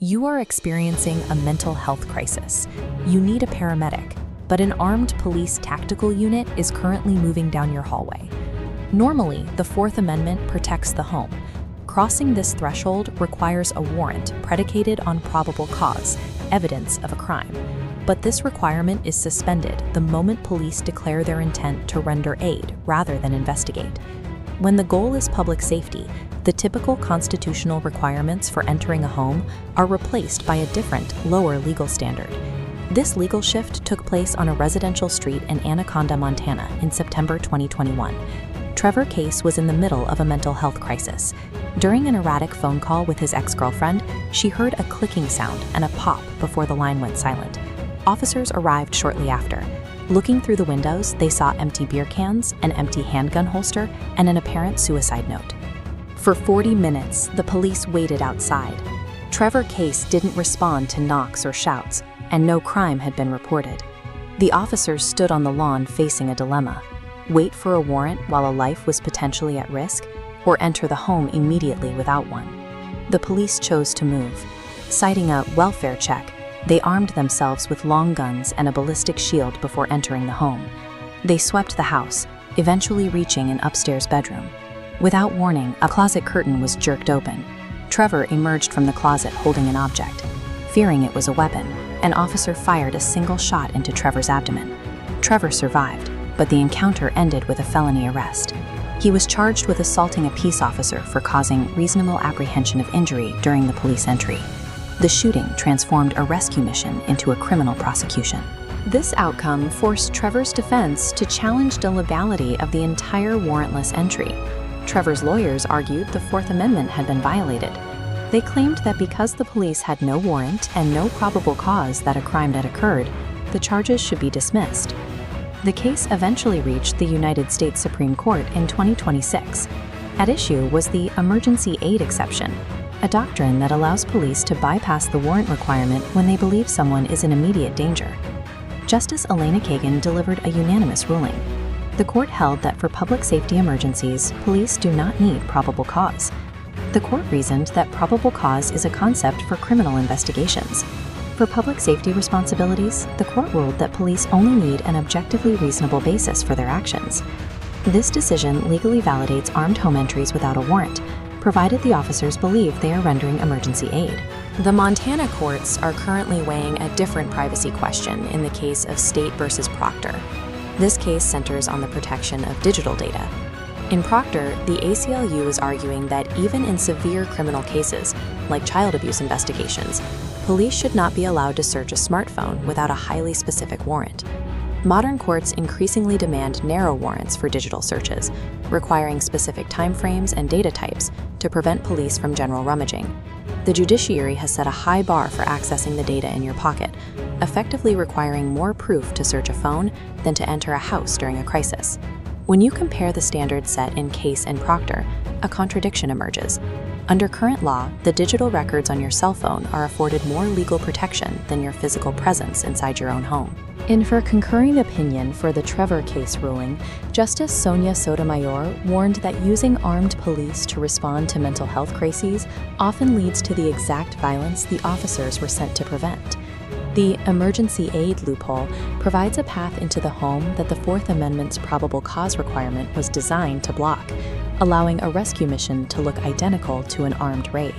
You are experiencing a mental health crisis. You need a paramedic, but an armed police tactical unit is currently moving down your hallway. Normally, the Fourth Amendment protects the home. Crossing this threshold requires a warrant predicated on probable cause, evidence of a crime. But this requirement is suspended the moment police declare their intent to render aid rather than investigate. When the goal is public safety, the typical constitutional requirements for entering a home are replaced by a different, lower legal standard. This legal shift took place on a residential street in Anaconda, Montana in September 2021. Trevor Case was in the middle of a mental health crisis. During an erratic phone call with his ex-girlfriend, she heard a clicking sound and a pop before the line went silent. Officers arrived shortly after. Looking through the windows, they saw empty beer cans, an empty handgun holster, and an apparent suicide note. For 40 minutes, the police waited outside. Trevor Case didn't respond to knocks or shouts, and no crime had been reported. The officers stood on the lawn facing a dilemma: wait for a warrant while a life was potentially at risk, or enter the home immediately without one. The police chose to move. Citing a welfare check, they armed themselves with long guns and a ballistic shield before entering the home. They swept the house, eventually reaching an upstairs bedroom. Without warning, a closet curtain was jerked open. Trevor emerged from the closet holding an object. Fearing it was a weapon, an officer fired a single shot into Trevor's abdomen. Trevor survived, but the encounter ended with a felony arrest. He was charged with assaulting a peace officer for causing reasonable apprehension of injury during the police entry. The shooting transformed a rescue mission into a criminal prosecution. This outcome forced Trevor's defense to challenge the legality of the entire warrantless entry. Trevor's lawyers argued the Fourth Amendment had been violated. They claimed that because the police had no warrant and no probable cause that a crime had occurred, the charges should be dismissed. The case eventually reached the United States Supreme Court in 2026. At issue was the emergency aid exception, a doctrine that allows police to bypass the warrant requirement when they believe someone is in immediate danger. Justice Elena Kagan delivered a unanimous ruling. The court held that for public safety emergencies, police do not need probable cause. The court reasoned that probable cause is a concept for criminal investigations. For public safety responsibilities, the court ruled that police only need an objectively reasonable basis for their actions. This decision legally validates armed home entries without a warrant, provided the officers believe they are rendering emergency aid. The Montana courts are currently weighing a different privacy question in the case of State versus Proctor. This case centers on the protection of digital data. In Proctor, the ACLU is arguing that even in severe criminal cases, like child abuse investigations, police should not be allowed to search a smartphone without a highly specific warrant. Modern courts increasingly demand narrow warrants for digital searches, requiring specific timeframes and data types to prevent police from general rummaging. The judiciary has set a high bar for accessing the data in your pocket, effectively requiring more proof to search a phone than to enter a house during a crisis. When you compare the standards set in Case and Proctor, a contradiction emerges. Under current law, the digital records on your cell phone are afforded more legal protection than your physical presence inside your own home. In her concurring opinion for the Trevor Case ruling, Justice Sonia Sotomayor warned that using armed police to respond to mental health crises often leads to the exact violence the officers were sent to prevent. The emergency aid loophole provides a path into the home that the Fourth Amendment's probable cause requirement was designed to block, allowing a rescue mission to look identical to an armed raid.